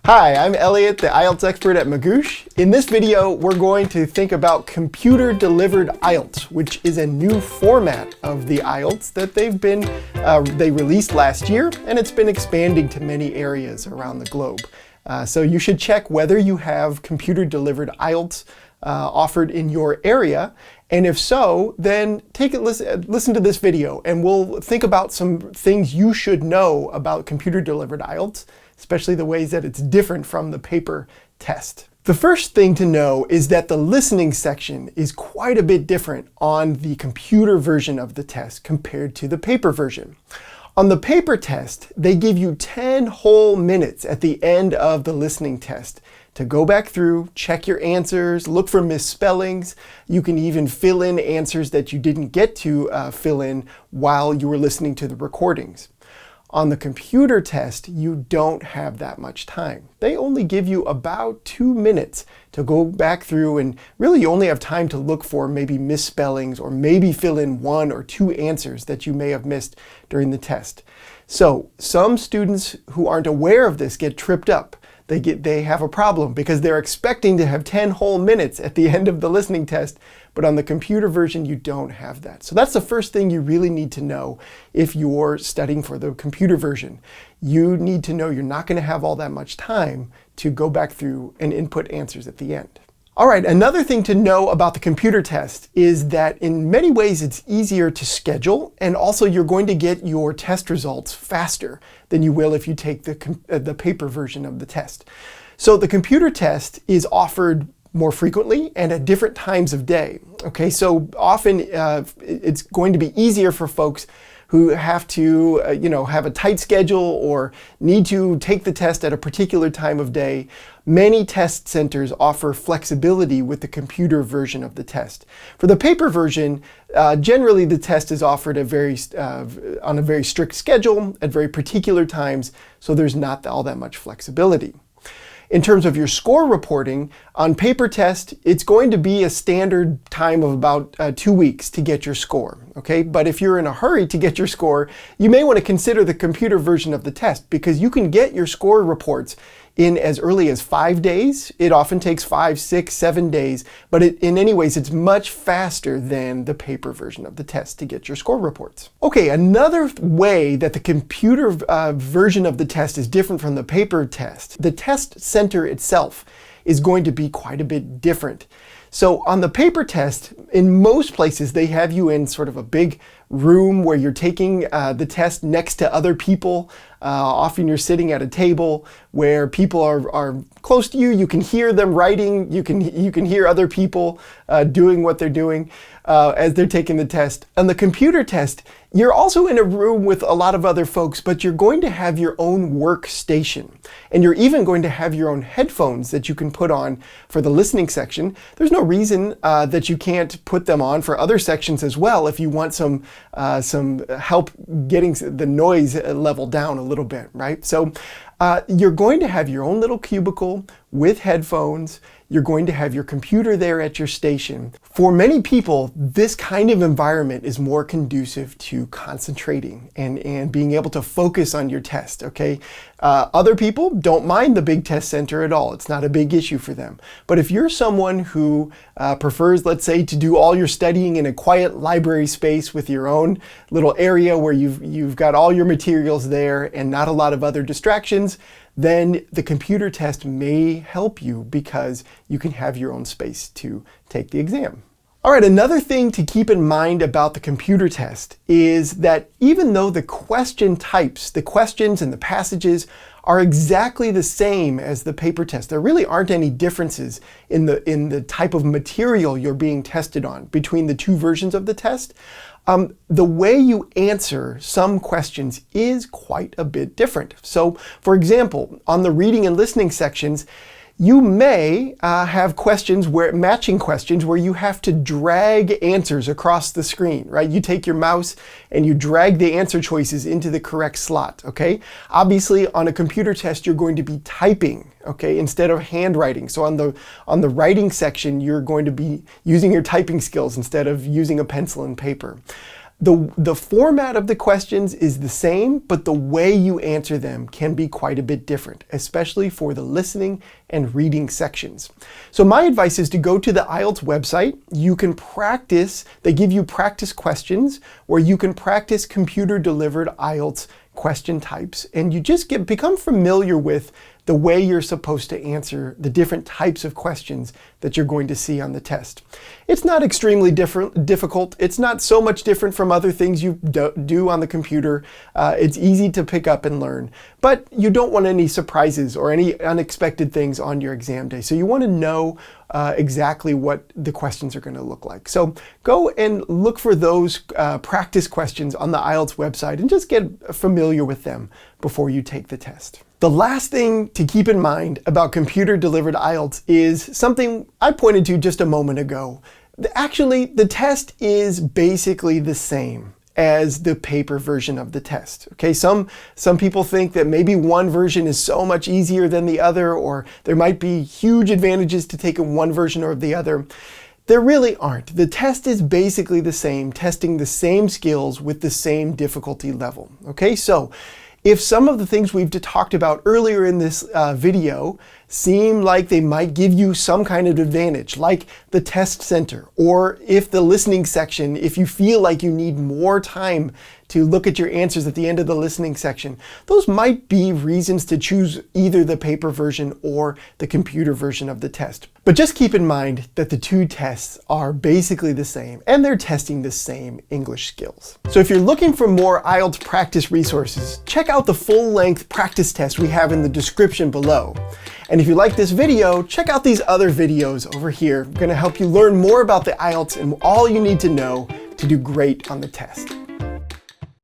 Hi, I'm Eliot, the IELTS expert at Magoosh. In this video, we're going to think about computer-delivered IELTS, which is a new format of the IELTS that they released last year, and it's been expanding to many areas around the globe. So you should check whether you have computer-delivered IELTS offered in your area, and if so, then listen to this video, and we'll think about some things you should know about computer-delivered IELTS, especially the ways that it's different from the paper test. The first thing to know is that the listening section is quite a bit different on the computer version of the test compared to the paper version. On the paper test, they give you 10 whole minutes at the end of the listening test to go back through, check your answers, look for misspellings. You can even fill in answers that you didn't get to fill in while you were listening to the recordings. On the computer test, you don't have that much time. They only give you about 2 minutes to go back through, and really you only have time to look for maybe misspellings or maybe fill in 1 or 2 answers that you may have missed during the test. So some students who aren't aware of this get tripped up. They have a problem because they're expecting to have 10 whole minutes at the end of the listening test, but on the computer version, you don't have that. So that's the first thing you really need to know if you're studying for the computer version. You need to know you're not going to have all that much time to go back through and input answers at the end. All right, another thing to know about the computer test is that in many ways it's easier to schedule, and also you're going to get your test results faster than you will if you take the paper version of the test. So the computer test is offered more frequently and at different times of day. Okay, so often it's going to be easier for folks who have to have a tight schedule or need to take the test at a particular time of day. Many test centers offer flexibility with the computer version of the test. For the paper version, generally the test is offered on a very strict schedule at very particular times, so there's not all that much flexibility. In terms of your score reporting, on paper test, it's going to be a standard time of about 2 weeks to get your score, okay? But if you're in a hurry to get your score, you may want to consider the computer version of the test because you can get your score reports in as early as 5 days. It often takes 5, 6, 7 days, but in any ways, it's much faster than the paper version of the test to get your score reports. Okay, another way that the computer version of the test is different from the paper test, the test center itself is going to be quite a bit different. So on the paper test, in most places, they have you in sort of a big room where you're taking the test next to other people. Often you're sitting at a table where people are close to you. You can hear them writing. You can hear other people doing what they're doing as they're taking the test. On the computer test, you're also in a room with a lot of other folks, but you're going to have your own workstation. And you're even going to have your own headphones that you can put on for the listening section. There's no reason that you can't put them on for other sections as well if you want some help getting the noise level down a little bit, right? So you're going to have your own little cubicle with headphones. You're going to have your computer there at your station. For many people, this kind of environment is more conducive to concentrating and being able to focus on your test, okay? Other people don't mind the big test center at all. It's not a big issue for them. But if you're someone who prefers, let's say, to do all your studying in a quiet library space with your own little area where you've got all your materials there and not a lot of other distractions, then the computer test may help you because you can have your own space to take the exam. All right, another thing to keep in mind about the computer test is that even though the question types, the questions and the passages are exactly the same as the paper test, there really aren't any differences in the type of material you're being tested on between the two versions of the test. The way you answer some questions is quite a bit different. So, for example, on the reading and listening sections, you may have matching questions where you have to drag answers across the screen, right? You take your mouse and you drag the answer choices into the correct slot, okay? Obviously, on a computer test, you're going to be typing, okay, instead of handwriting. So on the writing section, you're going to be using your typing skills instead of using a pencil and paper. The format of the questions is the same, but the way you answer them can be quite a bit different, especially for the listening and reading sections. So my advice is to go to the IELTS website. You can practice, they give you practice questions where you can practice computer-delivered IELTS question types, and you just become familiar with the way you're supposed to answer the different types of questions that you're going to see on the test. It's not extremely difficult. It's not so much different from other things you do on the computer. It's easy to pick up and learn, but you don't want any surprises or any unexpected things on your exam day. So you want to know exactly what the questions are going to look like. So go and look for those practice questions on the IELTS website and just get familiar with them before you take the test. The last thing to keep in mind about computer-delivered IELTS is something I pointed to just a moment ago. Actually, the test is basically the same as the paper version of the test. Okay, some people think that maybe one version is so much easier than the other, or there might be huge advantages to taking one version or the other. There really aren't. The test is basically the same, testing the same skills with the same difficulty level. Okay, so if some of the things we've talked about earlier in this video seem like they might give you some kind of advantage, like the test center, or if the listening section, if you feel like you need more time to look at your answers at the end of the listening section, those might be reasons to choose either the paper version or the computer version of the test. But just keep in mind that the two tests are basically the same and they're testing the same English skills. So if you're looking for more IELTS practice resources, check out the full-length practice test we have in the description below. And if you like this video, check out these other videos over here. I'm going to help you learn more about the IELTS and all you need to know to do great on the test.